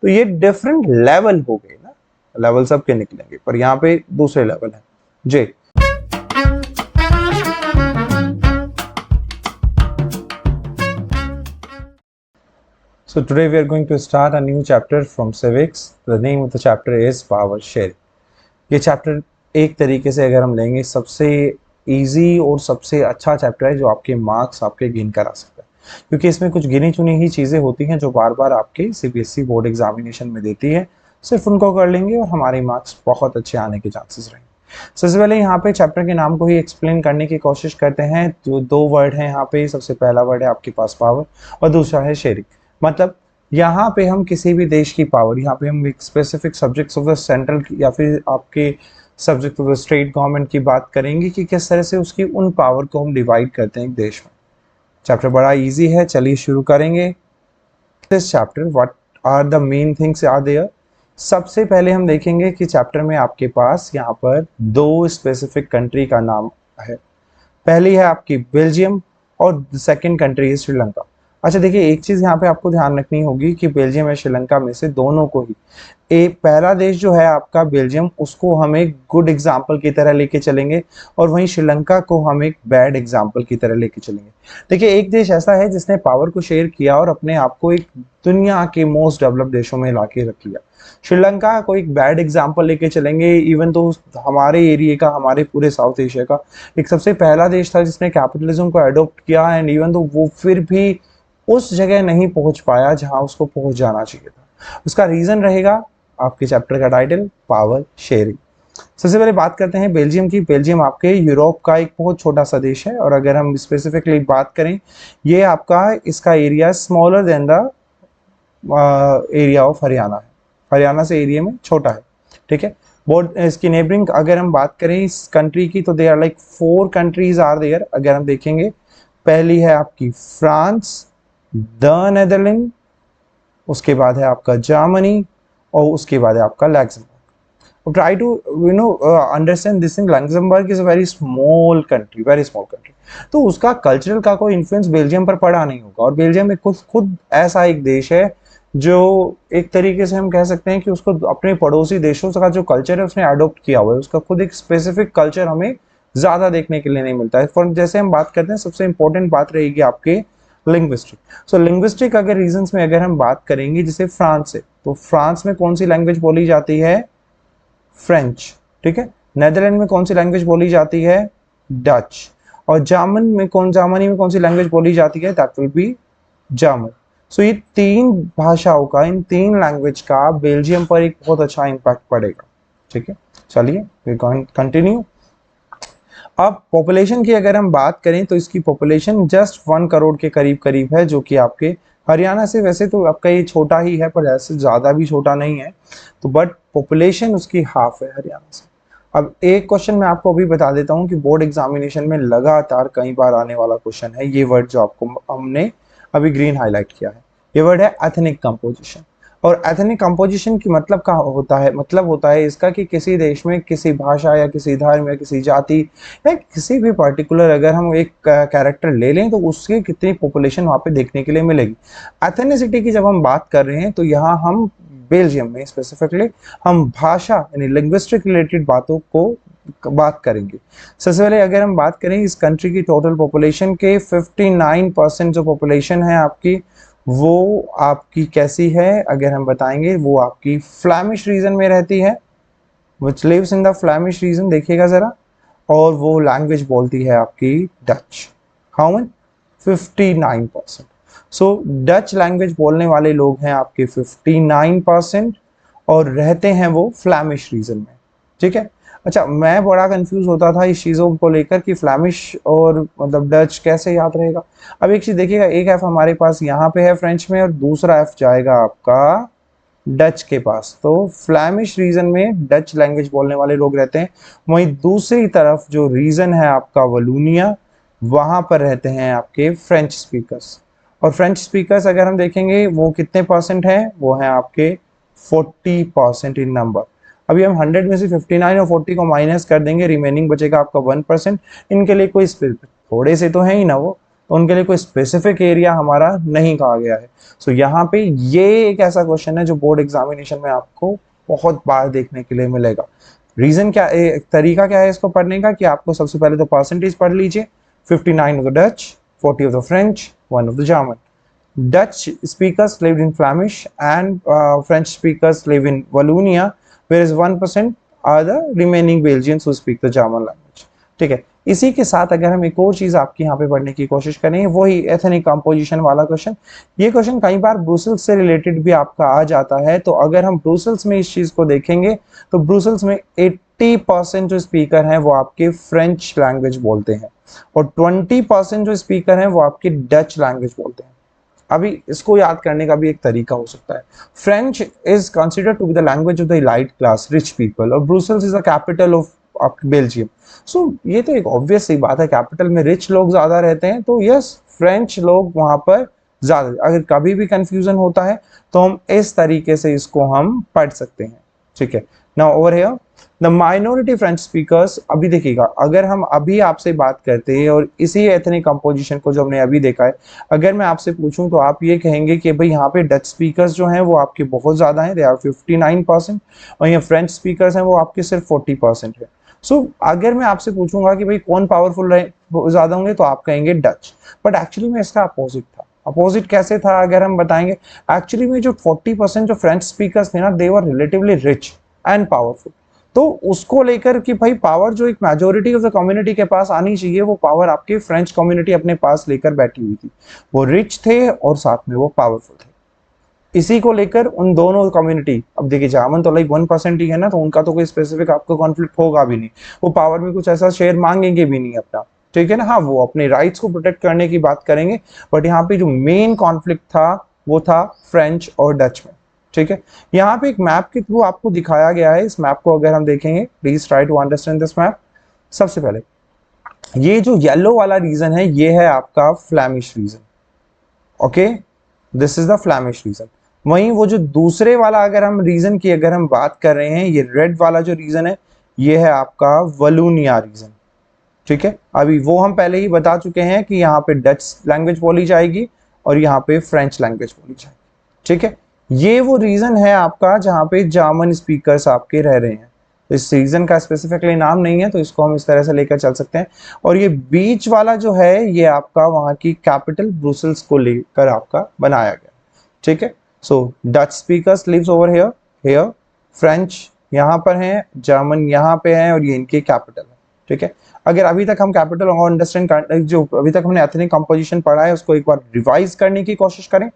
तो ये different level हो गए ना, लेवल सबके निकलेंगे, पर यहाँ पे दूसरे लेवल है जी। So today we are going to start a new chapter from civics. The name of the chapter is power sharing. ये चैप्टर एक तरीके से अगर हम लेंगे सबसे इजी और सबसे अच्छा चैप्टर है जो आपके मार्क्स आपके गेन करा सकता है, क्योंकि इसमें कुछ गिनी चुनी ही चीज़ें होती हैं जो बार बार आपके सीबीएसई बोर्ड एग्जामिनेशन में देती है। सिर्फ उनको कर लेंगे और हमारे मार्क्स बहुत अच्छे आने के चांसेस रहेंगे। सबसे पहले यहाँ पे चैप्टर के नाम को ही एक्सप्लेन करने की कोशिश करते हैं। जो दो वर्ड हैं यहाँ पे, सबसे पहला वर्ड है आपके पास पावर और दूसरा है शेयरिंग। मतलब यहाँ पे हम किसी भी देश की पावर, यहाँ पे हम एक specific subjects of the central या फिर आपके subject of the state government की बात करेंगे कि किस तरह से उसकी उन पावर को हम डिवाइड करते हैं एक देश में। चैप्टर बड़ा इजी है, चलिए शुरू करेंगे। This chapter what are the main things are there. सबसे पहले हम देखेंगे कि चैप्टर में आपके पास यहाँ पर दो स्पेसिफिक कंट्री का नाम है। पहली है आपकी बेल्जियम और सेकंड कंट्री है श्रीलंका। अच्छा देखिए, एक चीज यहाँ पे आपको ध्यान रखनी होगी कि बेल्जियम या श्रीलंका में से दोनों को ही, एक पहला देश जो है आपका बेल्जियम, उसको हम एक गुड एग्जाम्पल की तरह लेके चलेंगे और वहीं श्रीलंका को हम एक बैड एग्जाम्पल की तरह लेके चलेंगे। देखिए, एक देश ऐसा है जिसने पावर को शेयर किया और अपने आप को एक दुनिया के मोस्ट डेवलप्ड देशों में लाके रख लिया। श्रीलंका को एक बैड एग्जाम्पल लेके चलेंगे, इवन तो हमारे एरिया का, हमारे पूरे साउथ एशिया का एक सबसे पहला देश था जिसने कैपिटलिज्म को अडोप्ट किया, एंड इवन तो वो फिर भी उस जगह नहीं पहुंच पाया जहां उसको पहुंच जाना चाहिए था। उसका रीजन रहेगा आपके चैप्टर का टाइटल, पावर शेयरिंग। सबसे पहले बात करते हैं बेल्जियम की। बेल्जियम आपके यूरोप का एक बहुत छोटा सा देश है, और अगर हम स्पेसिफिकली बात करें, ये आपका इसका area smaller than the area of Haryana है। हरियाणा से एरिया में छोटा है, ठीक है। बहुत इसकी नेबरिंग अगर हम बात करें इस कंट्री की, तो they are like 4 countries are there. अगर हम देखेंगे, पहली है आपकी फ्रांस, द नेदरलैंड, उसके बाद है आपका जर्मनी और उसके बाद है आपका Luxembourg. Try to understand this thing. Luxembourg is a very small country, very small country, तो उसका कल्चरल का कोई इन्फ्लुएंस बेल्जियम पर पड़ा नहीं होगा। और बेल्जियम एक खुद ऐसा एक देश है जो एक तरीके से हम कह सकते हैं कि उसको अपने पड़ोसी देशों का जो कल्चर है उसने अडोप्ट किया हुआ है। उसका खुद एक स्पेसिफिक कल्चर हमें ज्यादा देखने के लिए नहीं मिलता है। फॉर जैसे हम बात करते हैं, सबसे इंपॉर्टेंट बात रहेगी आपके लिंग्विस्टिक। सो लिंग्विस्टिक अगर रीजंस में अगर हम बात करेंगे, जैसे फ्रांस है, तो फ्रांस में कौन सी लैंग्वेज बोली जाती है? फ्रेंच, ठीक है। नेदरलैंड में कौन सी लैंग्वेज बोली जाती है? डच। और जर्मनी में कौन सी लैंग्वेज बोली जाती है? That will be German. So ये 3 भाषाओं का, इन 3 लैंग्वेज का बेल्जियम पर एक बहुत अच्छा इंपैक्ट पड़ेगा, ठीक है। चलिए वी कंटिन्यू। अब पॉपुलेशन की अगर हम बात करें, तो इसकी पॉपुलेशन जस्ट 1 करोड़ के करीब करीब है, जो कि आपके हरियाणा से, वैसे तो आपका ये छोटा ही है पर ऐसे ज़्यादा भी छोटा नहीं है, तो बट पॉपुलेशन उसकी हाफ है हरियाणा से। अब एक क्वेश्चन मैं आपको अभी बता देता हूँ कि बोर्ड एग्जामिनेशन में लगातार कई बार आने वाला क्वेश्चन है, ये वर्ड जो आपको हमने अभी ग्रीन हाईलाइट किया है, ये वर्ड है एथनिक कंपोजिशन। और एथनिक कंपोजिशन की मतलब क्या होता है? मतलब होता है इसका कि किसी देश में किसी भाषा या किसी धर्म या किसी जाति या किसी भी पर्टिकुलर अगर हम एक कैरेक्टर ले लें, तो उसकी कितनी पॉपुलेशन वहाँ पे देखने के लिए मिलेगी। एथनिसिटी की जब हम बात कर रहे हैं, तो यहाँ हम बेल्जियम में स्पेसिफिकली हम भाषा यानी लिंग्विस्टिक रिलेटेड बातों को बात करेंगे। सबसे पहले अगर हम बात करें इस कंट्री की टोटल पॉपुलेशन के, 59% जो पॉपुलेशन है आपकी, वो आपकी कैसी है अगर हम बताएंगे, वो आपकी फ्लैमिश रीजन में रहती है, which lives in the Flemish region, देखिएगा जरा। और वो लैंग्वेज बोलती है आपकी Dutch. How much? 59%। So Dutch language बोलने वाले लोग हैं आपके 59% और रहते हैं वो फ्लैमिश रीजन में, ठीक है। अच्छा, मैं बड़ा कंफ्यूज होता था इस चीज़ों को लेकर कि फ्लैमिश और मतलब डच कैसे याद रहेगा। अब एक चीज़ देखिएगा, एक एफ हमारे पास यहाँ पे है फ्रेंच में और दूसरा एफ जाएगा आपका डच के पास, तो फ्लैमिश रीजन में डच लैंग्वेज बोलने वाले लोग रहते हैं। वहीं दूसरी तरफ जो रीजन है आपका वलूनिया, वहाँ पर रहते हैं आपके फ्रेंच स्पीकर्स। और फ्रेंच स्पीकर्स अगर हम देखेंगे वो कितने परसेंट हैं, वो हैं आपके 40% इन नंबर। अभी हम 100 में से 59 और 40 को माइनस कर देंगे, रिमेनिंग बचेगा आपका 1%। इनके लिए कोई थोड़े से तो हैं ही ना वो, तो उनके लिए कोई स्पेसिफिक एरिया हमारा नहीं कहा गया है। सो यहाँ पे ये एक ऐसा क्वेश्चन है जो बोर्ड एग्जामिनेशन में आपको बहुत बार देखने के लिए मिलेगा। रीजन क्या, तरीका क्या है इसको पढ़ने का, कि आपको सबसे पहले तो परसेंटेज पढ़ लीजिए। 59 of the Dutch, 40 of the French, 1 of the German. Dutch speakers lived in Flemish and French speakers live in Wallonia, whereas 1% are the remaining Belgians who speak the German language। ठीक है, इसी के साथ अगर हम एक और चीज आपकी यहाँ पे पढ़ने की कोशिश करें, वही एथनिक कंपोजिशन वाला क्वेश्चन। ये क्वेश्चन कई बार ब्रुसेल्स से रिलेटेड भी आपका आ जाता है। तो अगर हम ब्रुसेल्स में इस चीज को देखेंगे तो ब्रुसेल्स में 80% जो स्पीकर हैं वो आपके फ्रेंच लैंग्वेज बोलते हैं और 20% जो स्पीकर हैं वो आपके डच लैंग्वेज बोलते हैं। अभी इसको याद करने का भी एक तरीका हो सकता है। French is considered to be the language of the elite class, rich people, और Brussels is the capital of Belgium. So ये तो एक ऑब्वियस सी बात है, कैपिटल में रिच लोग ज्यादा रहते हैं, तो यस फ्रेंच लोग वहां पर ज्यादा। अगर कभी भी कंफ्यूजन होता है तो हम इस तरीके से इसको हम पढ़ सकते हैं। ठीक है, now over here the minority French speakers. अभी देखिएगा, अगर हम अभी आपसे बात करते हैं और इसी एथनिक कंपोजिशन को जो हमने अभी देखा है, अगर मैं आपसे पूछूं तो आप ये कहेंगे कि भाई यहाँ पे डच स्पीकर्स जो हैं वो आपके बहुत ज्यादा हैं, दे आर 59%, और यहाँ फ्रेंच स्पीकर्स हैं वो आपके सिर्फ 40% है। सो अगर मैं आपसे पूछूंगा कि भाई कौन पावरफुल ज्यादा होंगे, तो आप कहेंगे डच। बट एक्चुअली में इसका अपोजिट था। अपोजिट कैसे था अगर हम बताएंगे, एक्चुअली में जो 40% जो फ्रेंच स्पीकर्स थे ना, दे वर रिलेटिवली रिच एंड पावरफुल। तो उसको लेकर कि भाई पावर जो एक मेजोरिटी ऑफ द कम्युनिटी के पास आनी चाहिए, वो पावर आपकी फ्रेंच कम्युनिटी अपने पास लेकर बैठी हुई थी। वो रिच थे और साथ में वो पावरफुल थे। इसी को लेकर उन दोनों कम्युनिटी, अब देखिए जर्मन तो लाइक 1% ही है ना, तो उनका तो कोई स्पेसिफिक आपको कॉन्फ्लिक्ट होगा भी नहीं, वो पावर में कुछ ऐसा शेयर मांगेंगे भी नहीं अपना। ठीक है ना, हाँ वो अपने राइट्स को प्रोटेक्ट करने की बात करेंगे, बट यहाँ पे जो मेन कॉन्फ्लिक्ट था वो था फ्रेंच और डच में। ठीक है, यहाँ पे एक मैप के थ्रू आपको दिखाया गया है। इस मैप को अगर हम देखेंगे, please try to understand this map. सबसे पहले ये जो येलो वाला रीजन है, ये है आपका Flemish region. Okay, this is the Flemish region. वहीं वो जो दूसरे वाला अगर हम रीजन की अगर हम बात कर रहे हैं, ये रेड वाला जो रीजन है, ये है आपका वलूनिया रीजन। ठीक है, अभी वो हम पहले ही बता चुके हैं कि यहाँ पे डच लैंग्वेज बोली जाएगी और यहाँ पे फ्रेंच लैंग्वेज बोली जाएगी। ठीक है, ये वो रीजन है आपका जहाँ पे जर्मन स्पीकर्स आपके रह रहे हैं। तो इस रीजन का स्पेसिफिकली नाम नहीं है, तो इसको हम इस तरह से लेकर चल सकते हैं। और ये बीच वाला जो है, ये आपका वहाँ की कैपिटल ब्रुसेल्स को लेकर आपका बनाया गया। ठीक है, so Dutch speakers lives over here, here French यहाँ पर हैं, जर्मन यहाँ पे हैं, और ये इनकी कैपिटल है। ठीक है, अगर अभी तक हम कैपिटल और अंडरस्टैंड जो अभी तक हमने एथनिक कंपोजिशन पढ़ा है उसको एक बार रिवाइज करने की कोशिश करें।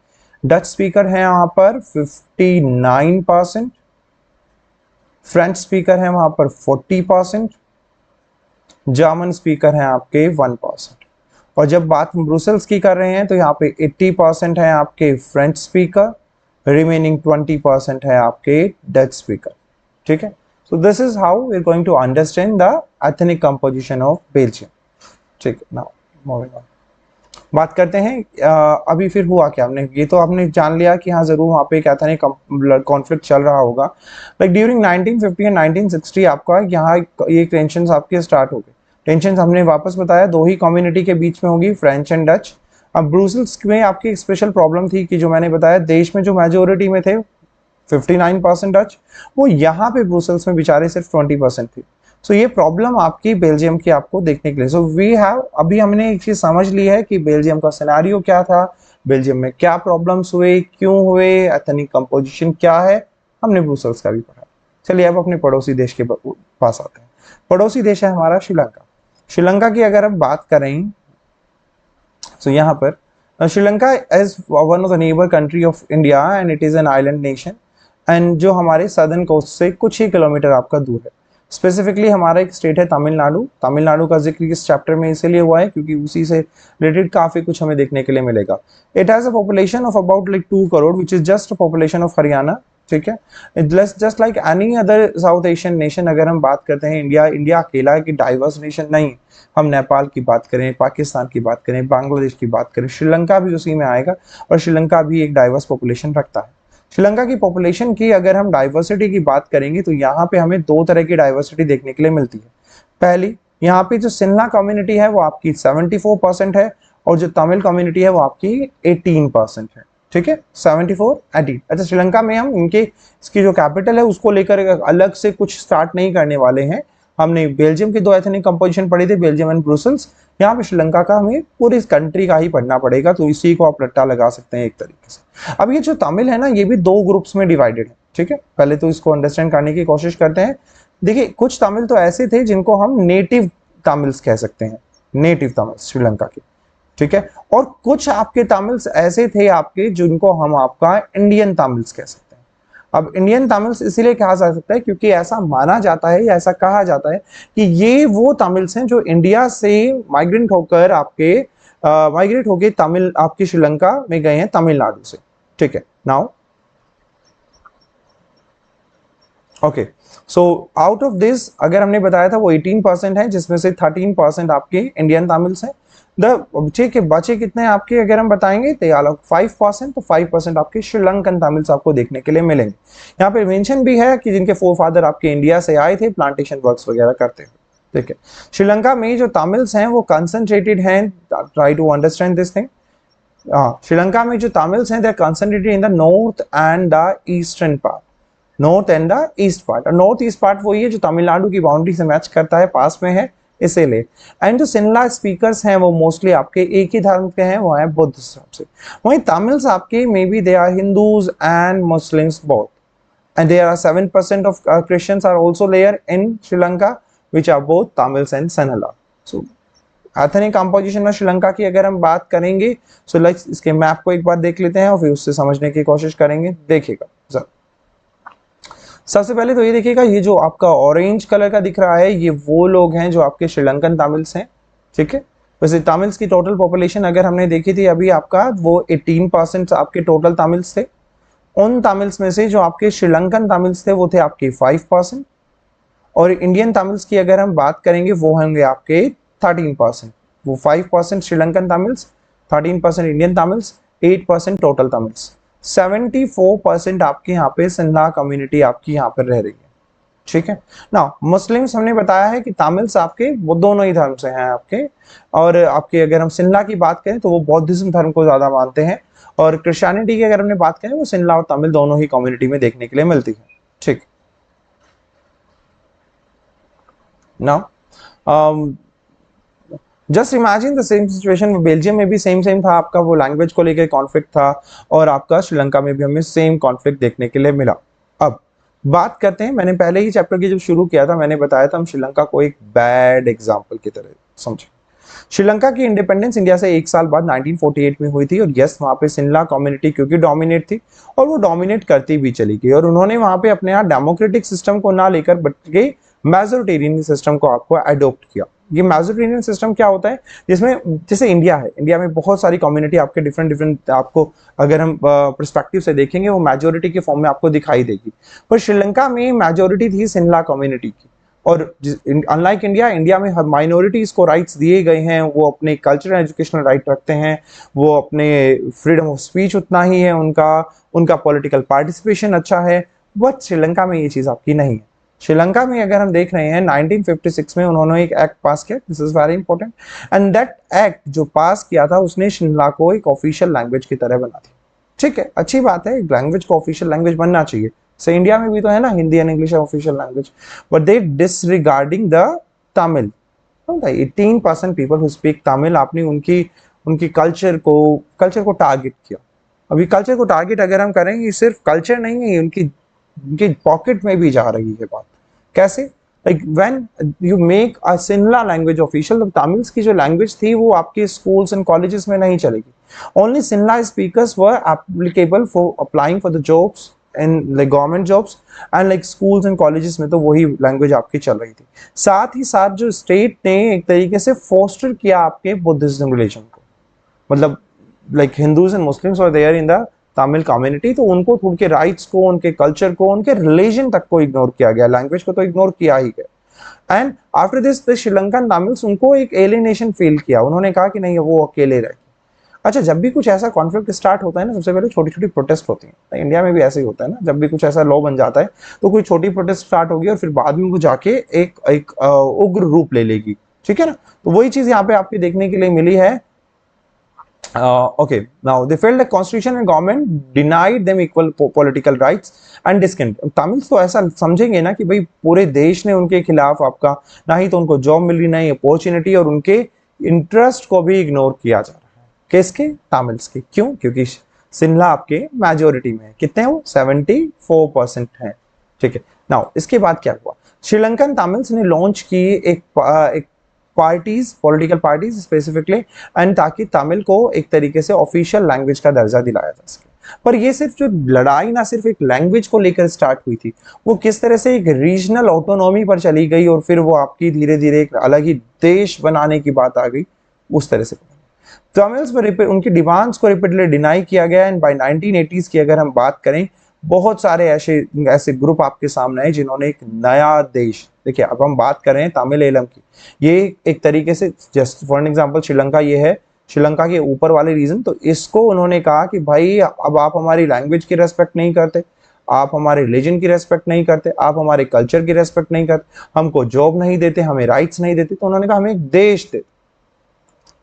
डच स्पीकर है यहाँ पर 59%, फ्रेंच स्पीकर है वहां पर 40%, जर्मन स्पीकर है आपके 1%। और जब बात हम ब्रुसेल्स की कर रहे हैं तो यहाँ पे 80% है आपके फ्रेंच स्पीकर, रिमेनिंग 20% है आपके डच स्पीकर। ठीक है, so this is how we are going to understand the ethnic composition of Belgium. ठीक है, नाउ मूविंग ऑन, बात करते हैं अभी फिर हुआ क्या। हमने ये तो आपने जान लिया कि हाँ जरूर वहाँ पे एक एथनिक कॉन्फ्लिक्ट चल रहा होगा। लाइक ड्यूरिंग 1950 एंड 1960 आपका यहाँ ये टेंशन आपके स्टार्ट हो गए। टेंशन हमने वापस बताया दो ही कम्युनिटी के बीच में होगी, फ्रेंच एंड डच। अब ब्रुसेल्स में आपकी एक स्पेशल प्रॉब्लम थी कि जो मैंने बताया देश में जो मेजोरिटी में थे 59% डच, वो यहाँ पे ब्रुसेल्स में बेचारे सिर्फ 20% थे। सो ये प्रॉब्लम आपकी बेल्जियम की आपको देखने के लिए। सो वी हैव, अभी हमने एक चीज समझ ली है कि बेल्जियम का सिनेरियो क्या था, बेल्जियम में क्या प्रॉब्लम्स हुए, क्यों हुए, एथनिक कंपोजिशन क्या है, हमने ब्रुसेल्स का भी पढ़ा। चलिए अब अपने पड़ोसी देश के पास आते हैं। पड़ोसी देश है हमारा श्रीलंका। श्रीलंका की अगर हम बात करें तो यहाँ पर Sri Lanka is one of the neighbour country of India and it is an island nation, and जो हमारे सदर्न कोस्ट से कुछ ही किलोमीटर आपका दूर है। स्पेसिफिकली हमारा एक स्टेट है तमिलनाडु। तमिलनाडु का जिक्र इस चैप्टर में इसीलिए हुआ है क्योंकि उसी से रिलेटेड काफी कुछ हमें देखने के लिए मिलेगा। It has a population of about like 2 crore which is just population of Haryana. ठीक है, just like any other south Asian nation. अगर हम बात करते हैं इंडिया अकेला की डाइवर्स नेशन नहीं, हम नेपाल की बात करें, पाकिस्तान की बात करें, बांग्लादेश की बात करें, श्रीलंका भी उसी में आएगा, और श्रीलंका भी एक डाइवर्स पॉपुलेशन रखता है। श्रीलंका की पॉपुलेशन की अगर हम डाइवर्सिटी की बात करेंगे तो यहाँ पे हमें 2 तरह की डाइवर्सिटी देखने के लिए मिलती है। पहली, यहाँ पे जो सिन्हा कम्युनिटी है वो आपकी 74% है, और जो तमिल कम्युनिटी है वो आपकी 18% है, ठीक है, 74 18। अच्छा, श्रीलंका में हम इनके इसकी जो कैपिटल है उसको लेकर अलग से कुछ स्टार्ट नहीं करने वाले हैं। हमने बेल्जियम की 2 एथनिक कंपोजिशन पढ़ी थी, बेल्जियम एंड ब्रुसेल्स। यहाँ पे श्रीलंका का हमें पूरी कंट्री का ही पढ़ना पड़ेगा, तो इसी को आप रट्टा लगा सकते हैं एक तरीके से। अब ये जो तमिल है ना, ये भी 2 ग्रुप्स में डिवाइडेड है, ठीक है। पहले तो इसको अंडरस्टैंड करने की कोशिश करते हैं। देखिए, कुछ तमिल तो ऐसे थे जिनको हम नेटिव तमिल्स कह सकते हैं, नेटिव तमिल श्रीलंका के, ठीक है। और कुछ आपके तमिल्स ऐसे थे आपके जिनको हम आपका इंडियन तमिल्स कह सकते हैं। अब इंडियन तमिल्स इसीलिए कहा जा सकता है क्योंकि ऐसा माना जाता है या ऐसा कहा जाता है कि ये वो तमिल्स हैं जो इंडिया से माइग्रेट होकर तमिल आपकी श्रीलंका में गए हैं तमिलनाडु से, ठीक है। Now okay, so out of this अगर हमने बताया था वो 18% है, जिसमें से 13% आपके इंडियन तमिल्स हैं। बचे कितने हैं आपके, अगर हम बताएंगे तो 5%, तो 5% आपके श्रीलंकन तमिल्स आपको देखने के लिए मिलेंगे। यहाँ पे मेंशन भी है कि जिनके फोरफादर आपके इंडिया से आए थे, प्लांटेशन वर्क्स वगैरह करते हुए, ठीक है। श्रीलंका में जो तमिल्स हैं वो कंसंट्रेटेड हैं, try to understand this thing. Sri Lanka में जो तमिल्स हैं they are concentrated in the north and the eastern part, north and the east part. North east part वही है जो तमिलनाडु की बाउंड्री से मैच करता है, पास में है इसीलिए। एंड जो सिन्ला स्पीकर्स हैं वो मोस्टली आपके एक ही धर्म के हैं, वो है बुद्ध धर्म से। वहीं तमिल्स आपके maybe they are Hindus and Muslims both, and there are 7% of Christians are also there in Sri Lanka, which are both Tamils and Sinhala. So ethnic composition में श्रीलंका की अगर हम बात करेंगे, so let's इसके मैप को एक बार देख लेते हैं और फिर उससे समझने की कोशिश करेंगे। देखिएगा जरा, सबसे पहले तो ये देखिएगा, ये जो आपका ऑरेंज कलर का दिख रहा है ये वो लोग हैं जो आपके श्रीलंकन तमिल्स हैं, ठीक है। वैसे तमिल्स की टोटल पॉपुलेशन अगर हमने देखी थी अभी आपका, वो 18% आपके टोटल तमिल्स थे। उन तमिल्स में से जो आपके श्रीलंकन तमिल्स थे वो थे आपके 5%, और इंडियन तमिल्स की अगर हम बात करेंगे वो होंगे आपके 13%। वो 5% Sri Lankan Tamils, 13% Indian Tamils, 8% total Tamils, 74% आपके यहाँ पे सिन्हा कम्युनिटी आपकी यहाँ पर रह रही है, ठीक है ना। मुस्लिम्स हमने बताया है कि तमिल्स आपके वो दोनों ही धर्म से हैं आपके, और आपके अगर हम सिन्हा की बात करें तो वो बौद्धिज्म धर्म को ज्यादा मानते हैं, और क्रिश्चियनिटी की अगर हमने बात करें वो सिन्हा और तमिल दोनों ही कम्युनिटी में देखने के लिए मिलती है, ठीक। Now just imagine the same situation, Belgium में भी सेम था आपका, वो लैंग्वेज को लेकर कॉन्फ्लिक्ट था, और आपका श्रीलंका में भी हमें सेम कॉन्फ्लिक्ट देखने के लिए मिला। अब बात करते हैं, मैंने पहले ही चैप्टर की जब शुरू किया था मैंने बताया था हम श्रीलंका को एक बैड एग्जाम्पल की तरह समझे। श्रीलंका की इंडिपेंडेंस इंडिया से 1 साल बाद 1948 में हुई थी, और यस वहां पे सिन्हा कम्युनिटी क्योंकि डोमिनेट थी और वो डोमिनेट करती भी चली गई, और उन्होंने वहां पे अपने यहाँ डेमोक्रेटिक सिस्टम को ना लेकर बल्कि मेजोरिटेरियन सिस्टम को आपको अडोप्ट किया। ये मेजोरिटेरियन सिस्टम क्या होता है, जिसमें जैसे इंडिया है, इंडिया में बहुत सारी कम्युनिटी आपके डिफरेंट आपको अगर हम पर्सपेक्टिव से देखेंगे वो मेजोरिटी के फॉर्म में आपको दिखाई देगी, पर श्रीलंका में मेजोरिटी थी सिन्हा कम्युनिटी की, और अनलाइक इंडिया में हर माइनॉरिटीज को राइट्स दिए गए हैं, वो अपने कल्चरल एजुकेशनल राइट रखते हैं, वो अपने फ्रीडम ऑफ स्पीच उतना ही है उनका पॉलिटिकल पार्टिसिपेशन अच्छा है, बट श्रीलंका में ये चीज आपकी नहीं है। श्रीलंका में अगर हम देख रहे हैं 1956 में उन्होंने एक एक्ट पास किया, this is very important, and that act जो पास किया था उसने शिमला को एक ऑफिशियल लैंग्वेज की तरह बना दी, ठीक है, अच्छी बात है, लैंग्वेज को ऑफिशियल लैंग्वेज बनना चाहिए। से इंडिया में भी तो है ना, Hindi and English official language, but they disregarding the Tamil. 18% people who speak Tamil, आपने उनकी कल्चर को टारगेट किया। अभी कल्चर को टारगेट अगर हम करेंगे, सिर्फ कल्चर नहीं है, उनकी पॉकेट में भी जा रही है बात। कैसे? Like when you make a Sinha language official, तो तमिल्स की जो लैंग्वेज थी वो आपके स्कूल्स एंड कॉलेजेस में नहीं चलेगी। Only Sinha speakers were applicable for applying for the jobs in like government jobs and like schools and colleges में, तो वही लैंग्वेज आपकी चल रही थी। साथ ही साथ जो स्टेट ने एक तरीके से फोस्टर किया आपके बुद्धिज्म रिलीजन को, मतलब like Hindus and Muslims were there in the Tamil community, तो उनको उनके राइट्स को, उनके कल्चर को, उनके रिलीजन तक को इग्नोर किया गया, लैंग्वेज को तो इग्नोर किया ही गया। And after this the Sri Lankan Tamils उनको एक एलिनेशन फील किया, उन्होंने कहा कि नहीं वो अकेले रहे। अच्छा, जब भी कुछ ऐसा कॉन्फ्लिक्ट स्टार्ट होता है ना, सबसे पहले छोटी छोटी प्रोटेस्ट होती हैं, इंडिया में भी ऐसे ही होता है ना, जब भी कुछ ऐसा लॉ बन जाता है तो कोई छोटी प्रोटेस्ट स्टार्ट होगी और फिर बाद में वो जाके एक उग्र रूप ले लेगी, ठीक है ना। तो वही चीज यहाँ पे आपकी देखने के लिए मिली है Okay, now they felt the constitution and government denied them equal political rights and discriminate. Tamils तो ऐसा समझेंगे ना कि भाई पूरे देश ने उनके खिलाफ आपका ना ही तो उनको जॉब मिल रही, ना ही अपॉर्चुनिटी, और उनके इंटरेस्ट को भी इग्नोर किया जा रहा है। किसके? तमिल्स के। क्यों? क्योंकि सिन्हा आपके मेजोरिटी में है। कितने हैं वो? 74% हैं। ठीक है। नाउ इसके बाद क्या हुआ? श्रीलंकन तमिल्स ने लॉन्च की एक parties, political parties specifically, and ताकि तमिल को एक तरीके से ऑफिशियल लैंग्वेज का दर्जा दिलाया जा सके। पर ये सिर्फ जो लड़ाई ना सिर्फ एक लैंग्वेज को लेकर स्टार्ट हुई थी, वो किस तरह से एक रीजनल ऑटोनॉमी पर चली गई और फिर वो आपकी धीरे धीरे एक अलग ही देश बनाने की बात आ गई, उस तरह से तमिल्स पर उनकी डिमांड्स को रिपीटली डिनाई किया गया। एंड बाय 1980s की अगर हम बात करें, बहुत सारे ऐसे ऐसे ग्रुप आपके सामने आए जिन्होंने एक नया देश, देखिए अब हम बात कर रहे हैं तमिल एलम की, ये एक तरीके से जस्ट फॉर एग्जांपल श्रीलंका ये है, श्रीलंका के ऊपर वाले रीजन, तो इसको उन्होंने कहा कि भाई अब आप हमारी लैंग्वेज की रेस्पेक्ट नहीं करते, आप हमारे रिलीजन की रेस्पेक्ट नहीं करते, आप हमारे कल्चर की रेस्पेक्ट नहीं करते, हमको जॉब नहीं देते, हमें राइट्स नहीं देते, तो उन्होंने कहा हमें एक देश दे।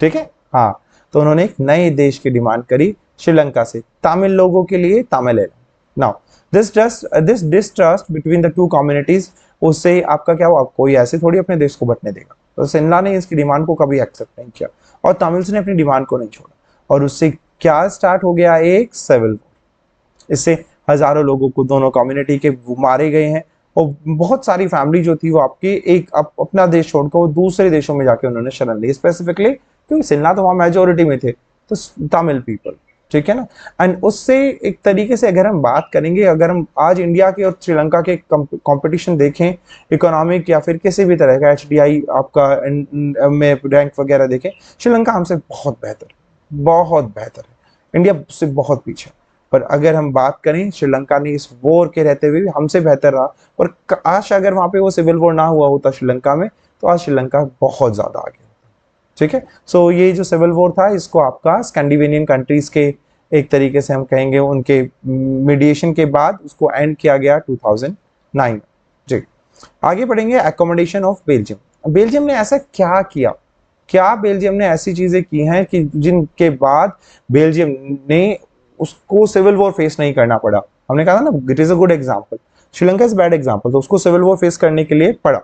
ठीक है, हाँ, तो उन्होंने एक नए देश की डिमांड करी श्रीलंका से, तमिल लोगों के लिए Tamil Eelam. Now this distrust between the two communities, उससे आपका क्या हुआ? कोई ऐसे थोड़ी अपने देश को बंटने देगा। तो सिन्हा ने इसकी डिमांड को कभी एक्सेप्ट नहीं किया और तमिल्स ने अपनी डिमांड को नहीं छोड़ा, और उससे क्या स्टार्ट हो गया? एक सिविल वॉर। इससे हजारों लोगों को दोनों कम्युनिटी के मारे गए हैं, और बहुत सारी फैमिली जो थी वो आपकी एक अपना देश छोड़कर वो दूसरे देशों में जाके उन्होंने शरण ली, स्पेसिफिकली क्योंकि सिन्हा तो वहां मेजोरिटी में थे, तो तमिल पीपल। ठीक है ना। एंड उससे एक तरीके से अगर हम बात करेंगे, अगर हम आज इंडिया के और श्रीलंका के कंपटीशन देखें, इकोनॉमिक या फिर किसी भी तरह का एचडीआई आपका में रैंक वगैरह देखें, श्रीलंका हमसे बहुत बेहतर है, बहुत बेहतर है, इंडिया से बहुत पीछे। पर अगर हम बात करें, श्रीलंका ने इस वॉर के रहते हुए भी हमसे बेहतर रहा, और आज अगर वहां पे वो सिविल वॉर ना हुआ होता श्रीलंका में, तो आज श्रीलंका बहुत ज्यादा आगे। ठीक है। सो ये जो सिविल वॉर था, इसको आपका स्कैंडिनेवियन कंट्रीज के एक तरीके से हम कहेंगे उनके मीडिएशन के बाद उसको एंड किया गया 2009। जी, आगे बढ़ेंगे। Accommodation of Belgium. बेल्जियम ने ऐसा क्या किया? क्या बेल्जियम ने ऐसी चीजें की हैं कि जिनके बाद बेल्जियम ने उसको सिविल वॉर फेस नहीं करना पड़ा? हमने कहा था ना, it is a good example. Sri Lanka is bad example, तो उसको सिविल वॉर फेस करने के लिए पड़ा।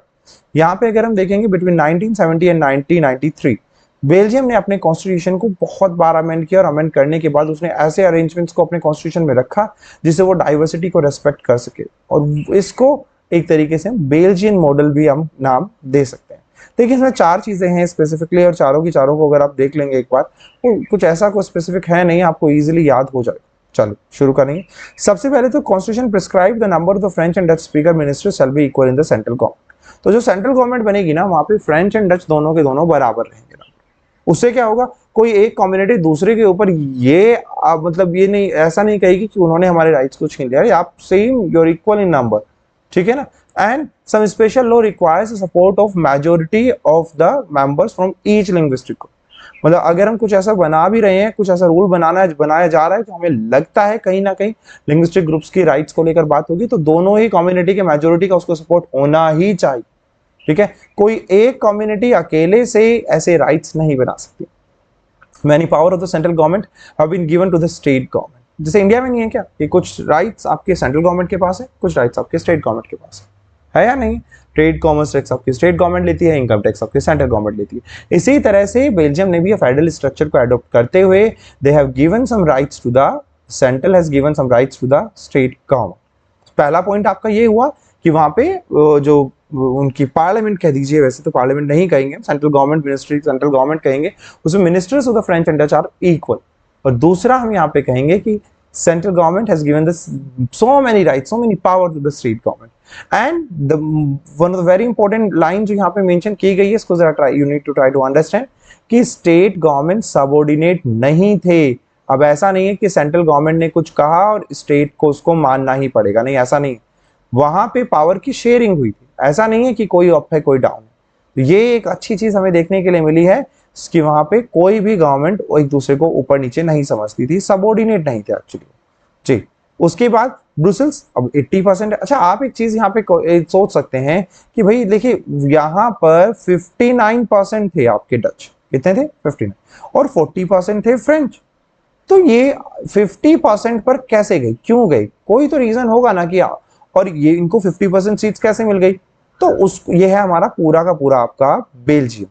यहाँ पे अगर हम देखेंगे बिटवीन 1970 एंड 1993 बेल्जियम ने अपने कॉन्स्टिट्यूशन को बहुत बार अमेंड किया, और अमेंड करने के बाद उसने ऐसे अरेंजमेंट्स को अपने कॉन्स्टिट्यूशन में रखा जिससे वो डाइवर्सिटी को रेस्पेक्ट कर सके, और इसको एक तरीके से बेल्जियन मॉडल भी हम नाम दे सकते हैं। देखिए इसमें चार चीजें हैं स्पेसिफिकली, और चारों की चारों को अगर आप देख लेंगे एक बार, तो कुछ ऐसा कोई स्पेसिफिक है नहीं, आपको इजीली याद हो जाएगा। चलो शुरू करेंगे। सबसे पहले तो constitution prescribe the number of the French and Dutch speaker ministers shall be equal in the central government. तो जो सेंट्रल गवर्नमेंट बनेगी ना, वहां पे फ्रेंच एंड डच दोनों के दोनों बराबर रहेंगे ना। उससे क्या होगा? कोई एक कम्युनिटी दूसरे के ऊपर ये मतलब ये नहीं, ऐसा नहीं कहेगी कि उन्होंने हमारे राइट्स को छीन लिया, आप same you're equal in number. ठीक है ना। And some special law requires support of majority of the members from each linguistic group. मतलब अगर हम कुछ ऐसा बना भी रहे हैं, कुछ ऐसा रूल बनाया जा रहा है, तो हमें लगता है कहीं ना कहीं लिंग्विस्टिक ग्रुप्स की राइट्स को लेकर बात होगी, तो दोनों ही कम्युनिटी के मेजोरिटी का उसको सपोर्ट होना ही चाहिए। ठीक है। कोई एक कम्युनिटी अकेले से ऐसे राइट्स नहीं बना सकती। Many power of the central government have been given to the state government. जैसे इंडिया में नहीं है क्या कि कुछ राइट्स आपके सेंट्रल गवर्नमेंट के पास है, कुछ राइट्स आपके स्टेट गवर्नमेंट के पास है या नहीं? ट्रेड कॉमर्स टैक्स आपकी स्टेट गवर्नमेंट लेती है, इनकम टैक्स आपकी सेंट्रल गवर्नमेंट लेती है। इसी तरह से बेल्जियम ने भी फेडरल स्ट्रक्चर को अडॉप्ट करते हुए they have given some rights to the central has given some rights to the state government. पहला पॉइंट आपका ये हुआ कि वहां पे जो उनकी पार्लियामेंट कह दीजिए, वैसे तो पार्लियामेंट नहीं कहेंगे, central government ministry central government कहेंगे, उसमें ministers of the French and Dutch are equal. और दूसरा हम यहाँ पे कहेंगे कि central government has given this so many rights, so many power to the state government. And the one of the very important line जो यहाँ पे मेंशन की गई है, इसको जरा try, you need to try to understand कि state government subordinate नहीं थे। अब ऐसा नहीं है कि सेंट्रल गवर्नमेंट ने कुछ कहा और स्टेट को उसको मानना ही पड़ेगा, नहीं, ऐसा नहीं। वहां पे पावर की शेयरिंग हुई थी, ऐसा नहीं है कि कोई अप है कोई डाउन है। तो ये एक अच्छी चीज हमें देखने के लिए मिली है कि वहां पे कोई भी गवर्नमेंट एक दूसरे को ऊपर नीचे नहीं समझती थी, सबऑर्डिनेट नहीं थे एक्चुअली। जी, उसके बाद ब्रुसेल्स अब 80%। अच्छा, आप एक चीज यहाँ पे सोच सकते हैं कि भाई देखिए यहाँ पर 59% थे आपके डच। कितने थे 59, और 40% थे फ्रेंच। तो ये 50% पर कैसे गई, क्यों गई, कोई तो रीजन होगा ना कि और ये इनको 50% सीट्स कैसे मिल गई। तो उस ये है हमारा पूरा का पूरा आपका बेल्जियम,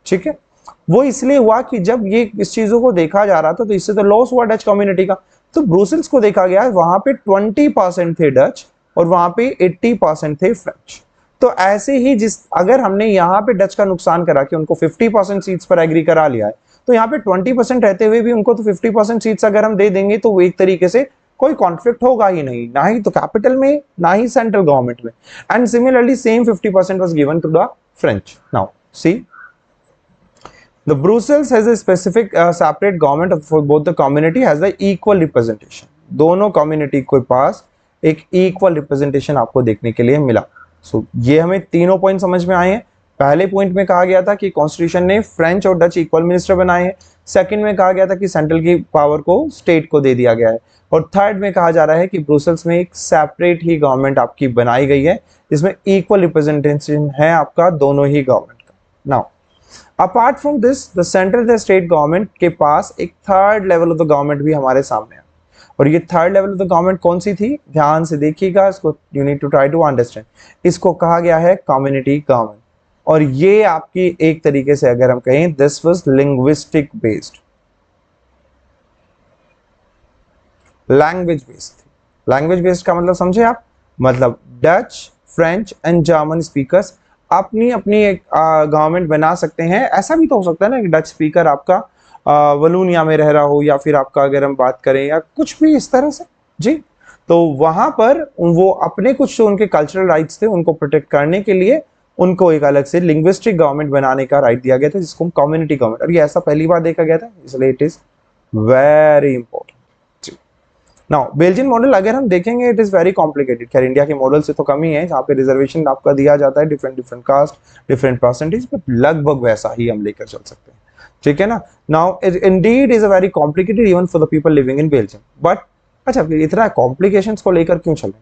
ठीक है। वो इसलिए हुआ कि जब ये इस चीजों को देखा जा रहा था तो इससे तो लॉस हुआ डच कम्युनिटी का। तो ब्रुसेल्स को देखा गया, वहां पे 20% थे डच और वहां पे 80% थे फ्रेंच। तो ऐसे ही जिस अगर हमने यहाँ पे डच का नुकसान करा कि उनको 50% सीट्स पर एग्री करा लिया है, तो यहाँ पे 20% रहते हुए भी उनको तो 50% सीट्स अगर हम दे देंगे तो वो एक तरीके से कोई कॉन्फ्लिक्ट होगा ही नहीं, ना ही तो कैपिटल में ना ही सेंट्रल गवर्नमेंट में। And similarly same 50% was given to the French. Now see the Brussels has a specific separate government for both the community has the equal representation। दोनों कम्युनिटी के पास एक इक्वल रिप्रेजेंटेशन आपको देखने के लिए मिला। ये हमें तीनों पॉइंट समझ में आए हैं। पहले पॉइंट में कहा गया था कि कॉन्स्टिट्यूशन ने फ्रेंच और डच इक्वल मिनिस्टर बनाए हैं। सेकंड में कहा गया था कि सेंट्रल की पावर को स्टेट को दे दिया गया है। और थर्ड में कहा जा रहा है कि ब्रुसेल्स में एक सेपरेट ही गवर्नमेंट आपकी बनाई गई है, जिसमें इक्वल रिप्रेजेंटेशन है आपका दोनों ही गवर्नमेंट का। Now apart from this the central the state government के पास एक third level of the government भी हमारे सामने है। और ये third level of the government कौन सी थी, ध्यान से देखिएगा इसको, you need to try to understand. इसको कहा गया है कम्युनिटी गवर्नमेंट। और ये आपकी एक तरीके से अगर हम कहें this was linguistic based, language based थी। लैंग्वेज बेस्ड का मतलब समझे आप, मतलब Dutch French and German speakers अपनी अपनी एक गवर्नमेंट बना सकते हैं। ऐसा भी तो हो सकता है ना कि डच स्पीकर आपका वलूनिया में रह रहा हो, या फिर आपका अगर हम बात करें या कुछ भी इस तरह से जी, तो वहां पर वो अपने कुछ जो उनके कल्चरल राइट्स थे उनको प्रोटेक्ट करने के लिए उनको एक अलग से लिंग्विस्टिक गवर्नमेंट बनाने का राइट दिया गया था, जिसको कम्युनिटी गवर्नमेंट। और ये ऐसा पहली बार देखा गया था, इसलिए it is very important. Now Belgian model अगर हम देखेंगे इट इज वेरी कॉम्प्लिकेटेड। खैर इंडिया के मॉडल से तो कम ही है, जहाँ पे रिजर्वेशन आपका दिया जाता है different different caste different percentage, but लगभग वैसा ही हम लेकर चल सकते हैं, ठीक है ना। Now Indeed is a very complicated even for the people living in Belgium. But अच्छा इतना कॉम्प्लिकेशंस को लेकर क्यों चले,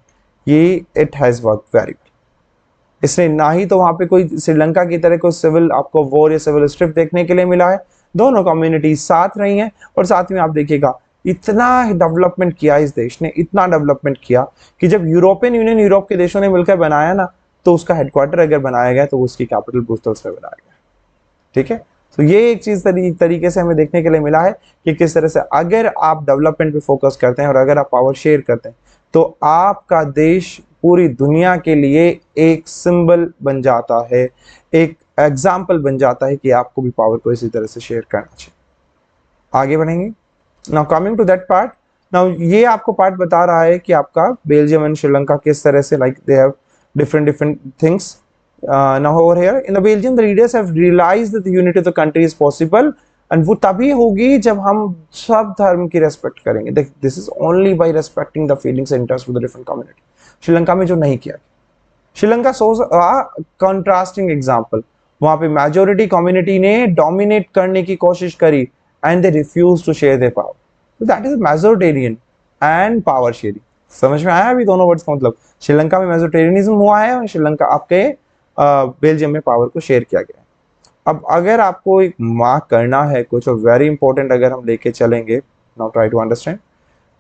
ये it has work very well. इसने ना ही तो वहां पे कोई श्रीलंका की तरह कोई सिविल आपको वॉर या सिविल स्ट्रिप देखने के लिए मिला है, दोनों कम्युनिटी साथ रही हैं। और साथ में आप देखिएगा इतना डेवलपमेंट किया इस देश ने, इतना डेवलपमेंट किया कि जब यूरोपियन यूनियन यूरोप के देशों ने मिलकर बनाया ना, तो उसका हेडक्वार्टर अगर बनाया गया तो उसकी कैपिटल ब्रुसेल्स में बनाया गया, ठीक है। तो ये एक चीज तरीके से हमें देखने के लिए मिला है कि किस तरह से अगर आप डेवलपमेंट पे फोकस करते हैं और अगर आप पावर शेयर करते हैं तो आपका देश पूरी दुनिया के लिए एक सिंबल बन जाता है, एक एग्जाम्पल बन जाता है कि आपको भी पावर को इसी तरह से शेयर करना चाहिए। आगे बढ़ेंगे। Now coming to that part, now ये आपको पार्ट बता रहा है कि आपका बेल्जियम एंड श्रीलंका किस तरह से like they have different things। Now over here in the Belgium the leaders have realized that the unity of the country is possible, and वो तभी होगी जब हम सब धर्म की रेस्पेक्ट करेंगे। This is only by respecting the feelings and interest of the different community. Sri Lanka में जो नहीं किया, श्रीलंका सोज कंट्रास्टिंग एग्जांपल। वहां पे मेजोरिटी कम्युनिटी ने डोमिनेट करने की कोशिश करी and they refuse to share their power. That is majoritarian and power sharing. समझ में आया अभी दोनों वर्ड्स का मतलब? श्रीलंका में मेजोरिटेरियनिज्म हुआ है और श्रीलंका आपके बेल्जियम में पावर को शेयर किया गया है। अब अगर आपको एक मार्क करना है कुछ और वेरी इंपॉर्टेंट अगर हम लेके चलेंगे, now try to understand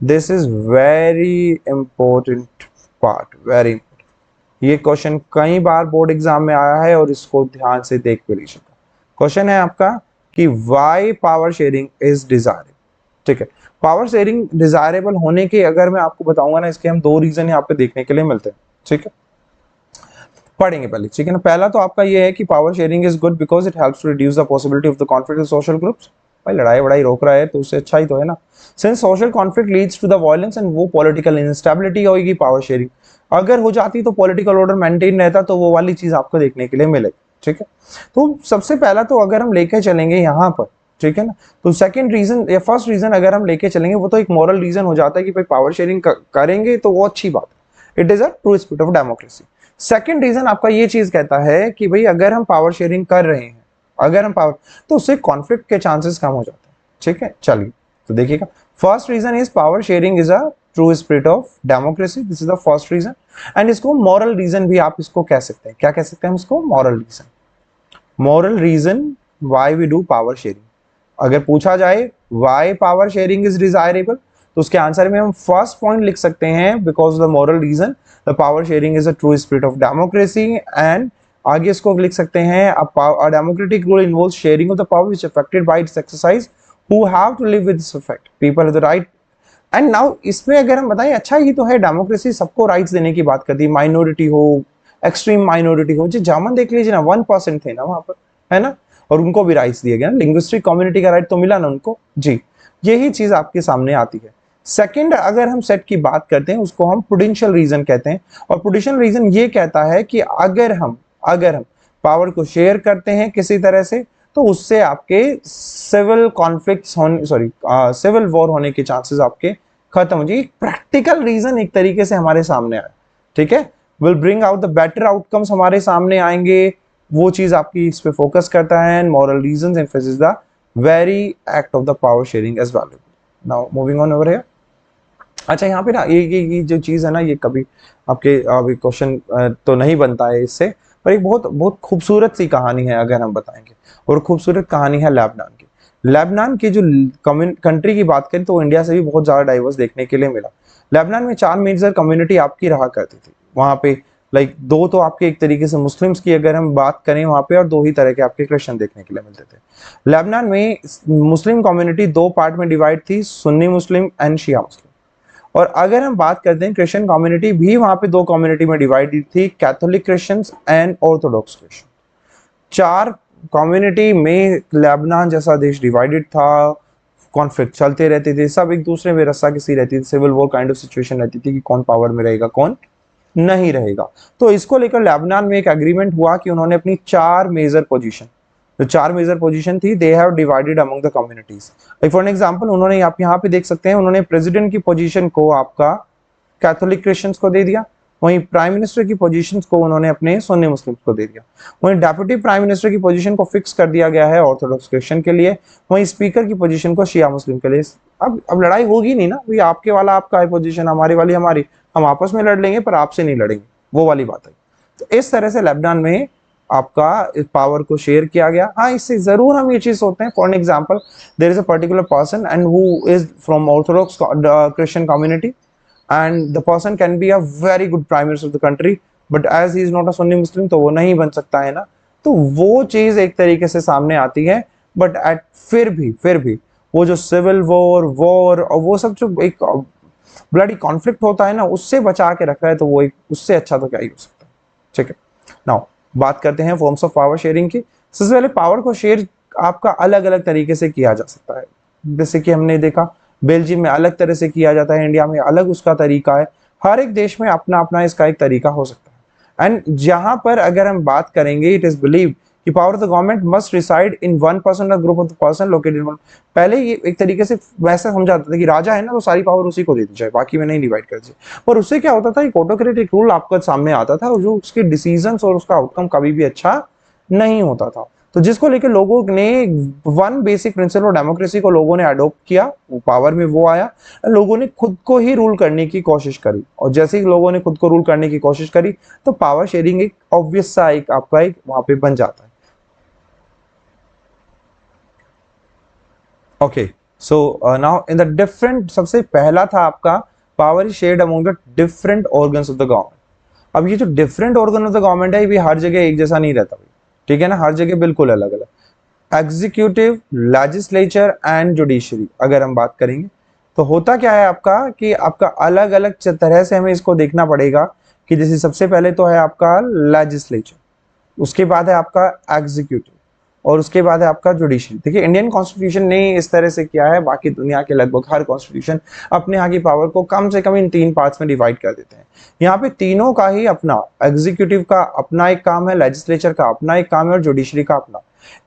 this is very important part, very important. ये क्वेश्चन कई बार बोर्ड एग्जाम में आया है और इसको ध्यान से देख भी लीजिएगा। क्वेश्चन है आपका कि why power sharing is desirable, ठीक है। पावर शेयरिंग डिजायरेबल होने के अगर मैं आपको बताऊंगा ना, इसके हम दो रीजन यहाँ पे देखने के लिए मिलते हैं, ठीक है। पढ़ेंगे पहले, ठीक है ना। पहला तो आपका ये है कि power sharing is good because it helps to reduce the possibility of the conflict in social groups. भाई लड़ाई वड़ाई रोक रहा है तो उससे अच्छा ही तो है ना। Since social conflict leads to the violence and वो पॉलिटिकल इंस्टेबिलिटी होगी, पावर शेयरिंग अगर हो जाती तो पॉलिटिकल ऑर्डर मेंटेन रहता, तो वो वाली चीज आपको देखने के लिए मिलेगी, ठीक है। तो सबसे पहला तो अगर हम लेके चलेंगे यहाँ पर, ठीक है ना, तो सेकंड रीजन या फर्स्ट रीजन अगर हम लेके चलेंगे वो तो एक मॉरल रीजन हो जाता है कि भाई पावर शेयरिंग करेंगे तो वो अच्छी बात है, it is a true spirit of democracy. Second reason आपका ये चीज कहता है कि भाई अगर हम पावर शेयरिंग कर रहे हैं, अगर हम पावर, तो उससे कॉन्फ्लिक्ट के चांसेस कम हो जाते हैं, ठीक है। चलिए तो देखिएगा, first reason is power sharing is a true spirit of democracy, this is the first reason. And इसको मॉरल रीजन भी आप इसको कह सकते हैं, क्या कह सकते हैं हम इसको? Moral reason. Moral reason why we do power sharing. अगर पूछा जाए why power sharing is desirable, तो उसके आंसर में हम फर्स्ट पॉइंट लिख सकते हैं because of the moral reason, the power sharing is a true spirit of democracy, and आगे इसको लिख सकते हैं a democratic rule involves sharing of the power which affected by its exercise who have to live with this effect. People have the right. And now इसमें अगर हम बताएं, अच्छा ही तो है, डेमोक्रेसी सबको राइट्स देने की बात करती है, माइनॉरिटी हो, एक्सट्रीम माइनॉरिटी हो, जो जामन देख लीजिए ना 1% थे ना वहां पर, है ना, और उनको भी राइट्स दिए गए, लिंग्विस्टिक कम्युनिटी का राइट तो मिला ना उनको जी। यही चीज आपके सामने आती है। सेकंड, अगर हम सेट की बात करते हैं, उसको हम प्रुडेंशियल रीजन कहते हैं, और प्रुडेंशियल रीजन ये कहता है कि अगर हम पावर को शेयर करते हैं किसी तरह से, तो उससे आपके सिविल कॉन्फ्लिक्ट्स होने, सिविल वॉर होने के चांसेस आपके खत्म हो जाएंगे। प्रैक्टिकल रीजन एक तरीके से हमारे सामने आए, ठीक है, will bring out the better outcomes हमारे सामने आएंगे, वो चीज आपकी इस पे फोकस करता है। And moral reasons emphasis the very act of the power sharing as valuable. Now moving on over here. अच्छा, यहाँ पे ना ये जो चीज है ना, ये कभी आपके अभी क्वेश्चन तो नहीं बनता है इससे, पर एक बहुत खूबसूरत सी कहानी है अगर हम बताएंगे, और खूबसूरत कहानी है लेबनान की। लेबनान की जो कंट्री की बात करें तो इंडिया से भी बहुत ज्यादा डाइवर्स देखने के लिए मिला। लेबनान में 4 मेजर कम्युनिटी आपकी रहा करती थी वहां पे, लाइक 2 तो आपके एक तरीके से मुस्लिम्स की अगर हम बात करें वहां पे, और 2 ही तरह के आपके क्रिश्चियन देखने के लिए मिलते थे। लेबनान में मुस्लिम कम्युनिटी 2 पार्ट में डिवाइड थी, सुन्नी मुस्लिम एंड शिया मुस्लिम। और अगर हम बात करते हैं क्रिश्चियन कम्युनिटी भी वहां पे 2 कम्युनिटी में डिवाइडेड थी, Catholic Christians and Orthodox Christian. 4 community में लेबनान जैसा देश डिवाइडेड था, कॉन्फ्लिक्ट चलते रहते थे, सब एक दूसरे में रस्सा कसी रहती थी, civil war kind of situation रहती थी कि कौन पावर में रहेगा कौन नहीं रहेगा। तो इसको लेकर लेबनान में एक एग्रीमेंट हुआ कि उन्होंने अपनी 4 मेजर पोजीशन, जो 4 मेजर पोजीशन थी, they have divided among the communities. Like for example, उन्होंने आप यहाँ पे देख सकते हैं, उन्होंने प्रेसिडेंट की पोजीशन को आपका कैथोलिक क्रिश्चियंस को दे दिया, वहीं प्राइम मिनिस्टर की पोजीशंस को उन्होंने अपने सुन्नी मुस्लिम्स को दे दिया, वहीं डेप्यूटी प्राइम मिनिस्टर की पोजीशन को फिक्स कर दिया गया है ऑर्थोडॉक्स क्रिश्चियन के लिए, वहीं स्पीकर की पोजीशन को शिया मुस्लिम के लिए। अब लड़ाई होगी नहीं ना भाई, आपके वाला आपका है पोजीशन, हमारी वाली हमारी, हम आपस में लड़ लेंगे पर आपसे नहीं लड़ेंगे, वो वाली बात है। तो इस तरह से लेबनान में आपका पावर को शेयर किया गया। हाँ, इससे जरूर हम ये चीज सोचते हैं, for example there is a particular person and who is from orthodox Christian community, and the person can be a very good prime minister of the country, but as he is not a Sunni Muslim तो वो नहीं बन सकता है ना। तो वो चीज एक तरीके से सामने आती है, बट एट फिर भी वो जो सिविल वॉर और वो सब जो एक ब्लडी कॉन्फ्लिक्ट होता है ना, उससे बचा के रखा है, तो वो एक उससे अच्छा तो क्या ही हो सकता है। ठीक है, नाउ बात करते हैं फॉर्म्स ऑफ पावर शेयरिंग की। सबसे पहले पावर को शेयर आपका अलग अलग तरीके से किया जा सकता है, जैसे कि हमने देखा बेल्जियम में अलग तरह से किया जाता है, इंडिया में अलग उसका तरीका है, हर एक देश में अपना अपना इसका एक तरीका हो सकता है। एंड जहां पर अगर हम बात करेंगे, इट इज बिलीव कि power of the government must reside in 1% of group of the person located in. पहले ये एक तरीके से वैसा समझाता था कि राजा है ना तो सारी पावर उसी को देती जाए, बाकी में नहीं डिवाइड कर दीजिए, पर उससे क्या होता था, एक ऑटोक्रेटिक रूल आपका सामने आता था, और जो उसके डिसीजंस और उसका आउटकम कभी भी अच्छा नहीं होता था। तो जिसको लेकर लोगों ने one basic principle of democracy को लोगों ने अडॉप्ट किया, वो पावर में वो आया, लोगों ने खुद को ही रूल करने की कोशिश करी, और जैसे ही लोगों ने खुद को रूल करने की कोशिश करी तो पावर शेयरिंग एक ऑब्वियस सा एक आपका एक वहां पे बन जाता है। Okay, so now in the different, सबसे पहला था आपका power is shared among the different organs of the government. अब ये जो different organ of the government है, ये हर जगह एक जैसा नहीं रहता, ठीक है ना, हर जगह बिल्कुल अलग अलग। एग्जीक्यूटिव, लेजिस्लेचर एंड जुडिशरी अगर हम बात करेंगे तो होता क्या है आपका कि आपका अलग अलग तरह से हमें इसको देखना पड़ेगा, कि जैसे सबसे पहले तो है आपका लेजिस्लेचर, उसके बाद है आपका एग्जीक्यूटिव, और उसके बाद है आपका जुडिशरी। देखिए, इंडियन कॉन्स्टिट्यूशन ने इस तरह से किया है, बाकी दुनिया के लगभग हर कॉन्स्टिट्यूशन अपने यहाँ की पावर को कम से कम इन 3 पार्ट्स में डिवाइड कर देते हैं। यहाँ पे तीनों का ही अपना, एग्जीक्यूटिव का अपना एक काम है, लेजिस्लेचर का अपना एक काम है, और जुडिशरी का अपना।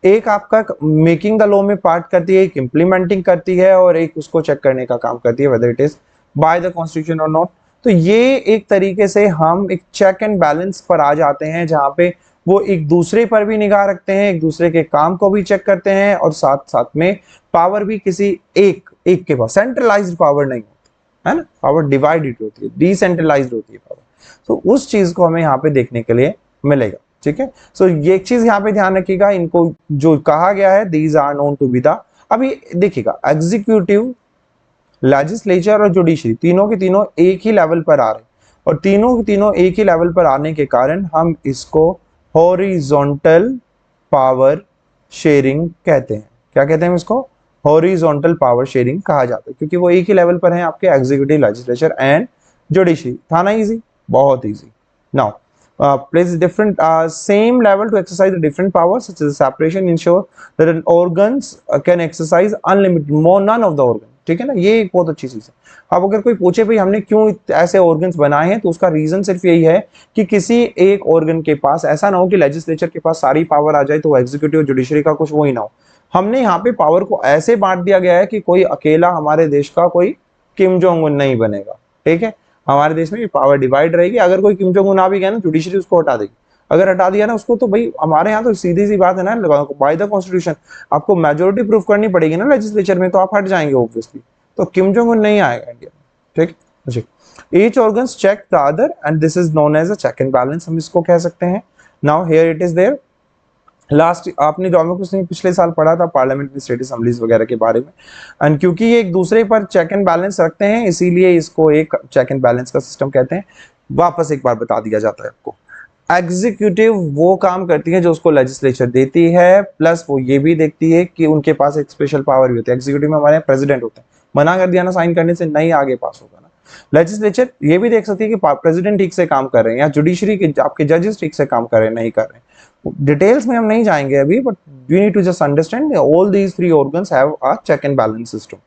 एक आपका मेकिंग द लॉ में पार्ट करती है, एक इम्प्लीमेंटिंग करती है, और एक उसको चेक करने का काम करती है whether it is by the constitution और नॉट। तो ये एक तरीके से हम एक चेक एंड बैलेंस पर आ जाते हैं, जहाँ पे वो एक दूसरे पर भी निगाह रखते हैं, एक दूसरे के काम को भी चेक करते हैं, और साथ साथ में पावर भी किसी एक के पास सेंट्रलाइज्ड पावर नहीं होती है ना, पावर डिवाइडेड होती है, डिसेंट्रलाइज्ड होती है पावर। तो उस चीज को हमें यहाँ पे देखने के लिए मिलेगा। ठीक है। सो ये एक चीज यहाँ पे ध्यान रखिएगा, इनको जो कहा गया है these are known to be the, अभी देखिएगा एग्जीक्यूटिव, लेजिस्लेचर और जुडिशरी तीनों के तीनों एक ही लेवल पर आ रहे हैं, और तीनों के तीनों एक ही लेवल पर आने के कारण हम इसको हॉरिजॉन्टल पावर शेयरिंग कहते हैं। क्या कहते हैं इसको? हॉरिजॉन्टल पावर शेयरिंग कहा जाता है, क्योंकि वो एक ही लेवल पर हैं आपके एग्जीक्यूटिव, लेजिस्लेचर एंड जुडिशरी। था ना इजी? बहुत easy. Now plays different same level to exercise the different powers such as separation, ensure that an organs can exercise unlimited more none of the organ। ठीक है ना, ये एक बहुत अच्छी चीज है। अब अगर कोई पूछे भाई हमने क्यों ऐसे ऑर्गन्स बनाए हैं, तो उसका रीजन सिर्फ यही है कि किसी एक ऑर्गन के पास ऐसा ना हो कि लेजिस्लेचर के पास सारी पावर आ जाए तो एग्जीक्यूटिव जुडिशरी का कुछ वो ही ना हो। हमने यहाँ पे पावर को ऐसे बांट दिया गया है कि कोई अकेला हमारे देश का कोई किम जोंग उन नहीं बनेगा। ठीक है, हमारे देश में पावर डिवाइड रहेगी। अगर कोई किम जोंग उन आ भी गया ना, जुडिशरी उसको हटा देगी। अगर हटा दिया ना उसको, तो भाई हमारे यहाँ तो सीधी सी बात है ना, बाय द कॉन्स्टिट्यूशन आपको मेजोरिटी प्रूफ करनी पड़ेगी ना लेजिस्लेचर में, तो आप हट जाएंगे ऑब्वियसली। तो किम जोंग उन नहीं आएगा इंडिया में। ठीक, each organs check the other and this is known as a check and balance, हम इसको कह सकते हैं। Now here it is there. Last आपने डेमोक्रेसी पिछले साल पढ़ा था पार्लियामेंट में स्टेट असेंबलीज वगैरह के बारे में, एंड क्योंकि ये एक दूसरे पर चेक एंड बैलेंस रखते हैं इसीलिए इसको एक चेक एंड बैलेंस का सिस्टम कहते हैं। वापस एक बार बता दिया जाता है आपको, एग्जीक्यूटिव वो काम करती है जो उसको लेजिस्लेचर देती है, प्लस वो ये भी देखती है कि उनके पास एक स्पेशल पावर भी होती है। एग्जीक्यूटिव में हमारे प्रेसिडेंट होते हैं, मना कर दिया ना साइन करने से, नहीं आगे पास होगा ना। लेजिस्लेचर ये भी देख सकती है कि प्रेसिडेंट ठीक से काम कर रहे हैं या जुडिशरी के आपके जजेस ठीक से काम कर रहे हैं नहीं कर रहे हैं। डिटेल्स में हम नहीं जाएंगे अभी, but we need to just understand all these three organs have a check and balance system.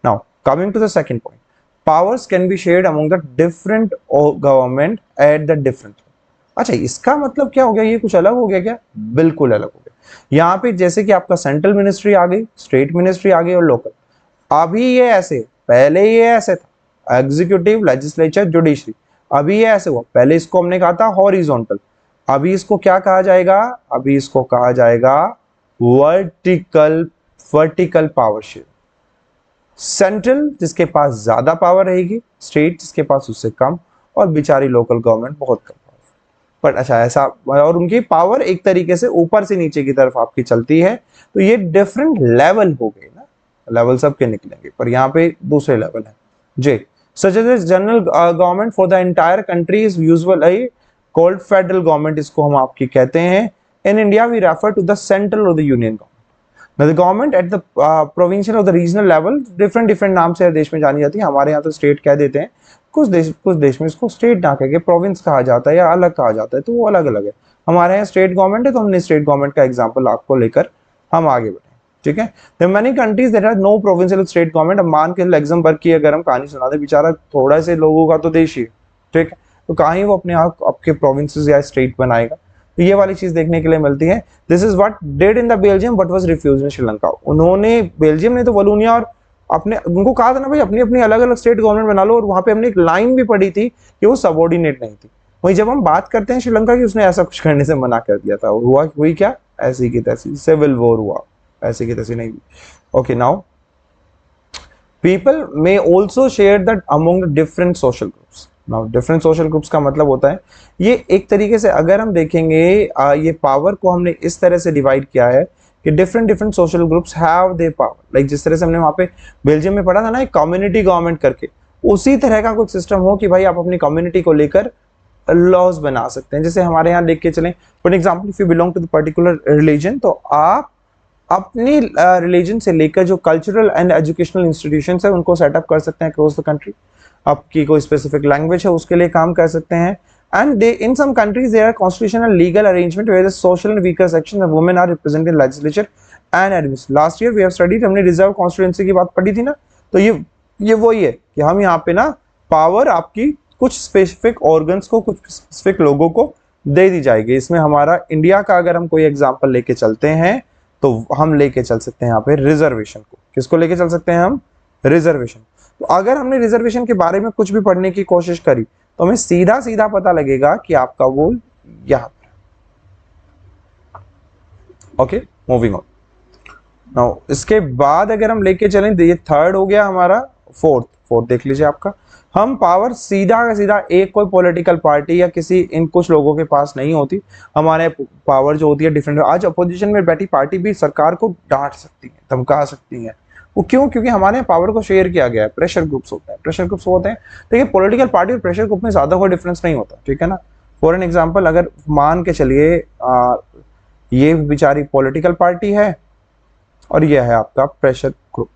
Now coming to the second point, powers can be shared among the different government at the different। अच्छा, इसका मतलब क्या हो गया? ये कुछ अलग हो गया क्या? बिल्कुल अलग हो गया। यहाँ पे जैसे कि आपका सेंट्रल मिनिस्ट्री आ गई, स्टेट मिनिस्ट्री आ गई और लोकल। अभी ये ऐसे, पहले ये ऐसे था एग्जीक्यूटिव, लेजिस्लेचर, जुडिशरी। अभी ये ऐसे हुआ, पहले इसको हमने कहा था हॉरिजॉन्टल, अभी इसको क्या कहा जाएगा? अभी इसको कहा जाएगा वर्टिकल पावर शेयर। सेंट्रल जिसके पास ज्यादा पावर रहेगी, स्टेट जिसके पास उससे कम, और बेचारी लोकल गवर्नमेंट बहुत कम पावर। पर अच्छा ऐसा, और उनकी पावर एक तरीके से ऊपर से नीचे की तरफ आपकी चलती है। तो ये डिफरेंट लेवल हो गए ना, लेवल सबके निकलेंगे, पर यहाँ पे दूसरे लेवल है। जे such as general government for the entire country is usually called federal government, इसको हम आपकी कहते हैं। In India we refer to the central और the union government. Now the government at the provincial or the regional level different नाम से देश में जानी जाती है। हमारे यहाँ तो स्टेट कह देते हैं, कुछ देश में इसको स्टेट ना कह के प्रोविंस कहा जाता है या अलग कहा जाता है, तो वो अलग अलग है। हमारे यहाँ स्टेट गवर्नमेंट है, तो हमने स्टेट गवर्नमेंट का एग्जाम्पल आपको लेकर हम आगे बढ़े। ठीक है, there are many countries that have no provincial state government। अब मान के लग्जमबर्ग की अगर हम कहानी सुना दे, बेचारा थोड़ा से लोगों का तो देश ही, ठीक है, तो कहाँ ही वो अपने आप आपके प्रोविंसेस या स्टेट बनाएगा। तो ये वाली चीज देखने के लिए मिलती है। This is what did in the Belgium but was refused in Sri Lanka. उन्होंने, बेल्जियम ने तो वलोनिया और अपने, उनको कहा था ना भाई अपनी अपनी अलग अलग स्टेट गवर्नमेंट बना लो, और वहां पे हमने एक लाइन भी पढ़ी थी कि वो सबऑर्डिनेट नहीं थी। वही जब हम बात करते हैं श्रीलंका की, उसने ऐसा कुछ करने से मना कर दिया था। हुई क्या? ऐसी की तैसी सिविल वॉर हुआ, ऐसी की तैसी नहीं। Okay, now people may also share that among the different social groups. Now different social groups का मतलब होता है, ये एक तरीके से अगर हम देखेंगे ये पावर को हमने इस तरह से डिवाइड किया है कि different social groups have their power. Like जिस तरह से हमने वहां पे बेल्जियम में पढ़ा था ना एक कम्युनिटी गवर्नमेंट करके, उसी तरह का कुछ सिस्टम हो कि भाई आप अपनी कम्युनिटी को लेकर लॉज बना सकते हैं। जैसे हमारे यहाँ देख के चलें, for example if you belong to the particular religion, तो आप अपनी रिलीजन से लेकर जो कल्चरल एंड एजुकेशनल इंस्टीट्यूशंस है उनको सेटअप कर सकते हैं अक्रॉस द कंट्री। आपकी कोई स्पेसिफिक लैंग्वेज है उसके लिए काम कर सकते हैं। And they in some countries there are constitutional legal arrangement where the social and weaker section of women are represented in legislature and administration. Last year we have studied, हमने reserve constituency की बात पढ़ी थी ना, तो ये वही है कि हम यहाँ पे ना पावर आपकी कुछ स्पेसिफिक ऑर्गन्स को, कुछ स्पेसिफिक लोगों को दे दी जाएगी। इसमें हमारा इंडिया का अगर हम कोई एग्जाम्पल लेके चलते हैं तो हम लेके चल सकते हैं यहाँ पे रिजर्वेशन को। किसको लेके चल सकते हैं हम? रिजर्वेशन। तो अगर हमने रिजर्वेशन के बारे में कुछ भी पढ़ने की कोशिश करी तो हमें सीधा सीधा पता लगेगा कि आपका वो यहाँ पे। Okay, moving on. नाउ इसके बाद अगर हम लेके चलें, ये थर्ड हो गया हमारा, फोर्थ देख लीजिए आपका, हम पावर सीधा का सीधा एक कोई पॉलिटिकल पार्टी या किसी इन कुछ लोगों के पास नहीं होती, हमारे पावर जो होती है डिफरेंट। आज अपोजिशन में बैठी पार्टी भी सरकार को डांट सकती है, धमका सकती है। वो क्यों? क्योंकि हमारे पावर को शेयर किया गया है, प्रेशर ग्रुप्स होते हैं, प्रेशर ग्रुप्स होते हैं। देखिए पॉलिटिकल पार्टी और प्रेशर ग्रुप में ज्यादा कोई डिफरेंस नहीं होता, ठीक है ना। फॉर एन एग्जाम्पल, अगर मान के चलिए ये बेचारी पॉलिटिकल पार्टी है और यह है आपका प्रेशर ग्रुप,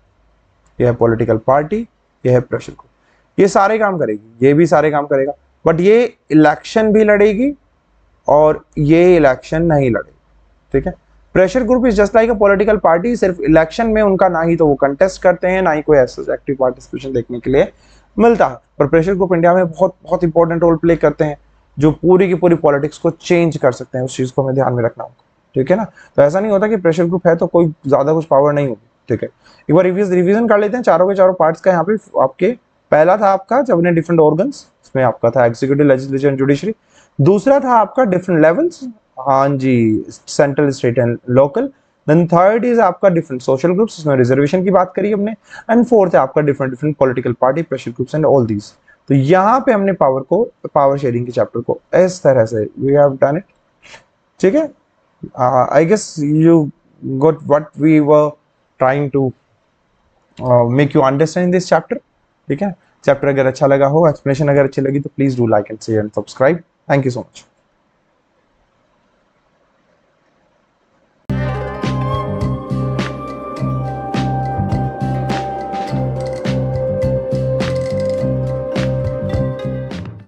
यह है पॉलिटिकल पार्टी, यह है प्रेशर ग्रुप, ये सारे काम करेगी, ये भी सारे काम करेगा, बट ये इलेक्शन भी लड़ेगी और ये इलेक्शन नहीं लड़ेगी, ठीक है। Pressure group is just like a political party, सिर्फ इलेक्शन में उनका ना ही तो वो कंटेस्ट करते हैं, ना ही कोई ऐसा एक्टिव पार्टिसिपेशन देखने के लिए मिलता है। पर प्रेशर ग्रुप इंडिया में बहुत बहुत इंपॉर्टेंट रोल प्ले करते हैं, जो पूरी की पूरी पॉलिटिक्स को चेंज कर सकते हैं। उस चीज को हमें ध्यान में रखना होगा, ठीक है ना। तो ऐसा नहीं होता कि प्रेशर ग्रुप है तो कोई ज्यादा कुछ पावर नहीं होगी, ठीक है। एक बार रिवीजन कर लेते हैं चारों के चारों पार्ट्स का। यहाँ पे आपके पहला था आपका जब ने डिफरेंट ऑर्गन्स, इसमें आपका था एग्जीक्यूटिव, लेजिस्लेचर एंड जुडिशरी। दूसरा था आपका डिफरेंट लेवल्स, हाँ जी, central, state and local. Then third is आपका डिफरेंट सोशल ग्रुप्स, इसमें रिजर्वेशन की बात करी हमने। एंड फोर्थ है आपका different different political party, pressure groups and all these. तो यहाँ पे हमने पावर शेयरिंग के चैप्टर को इस तरह से वी हैव डन इट, ठीक है। I guess you got what we were trying to make you understand this chapter, ठीक है। चैप्टर अगर अच्छा लगा हो, एक्सप्लेनेशन अगर अच्छी लगी तो please do like and share and subscribe. Thank you so much.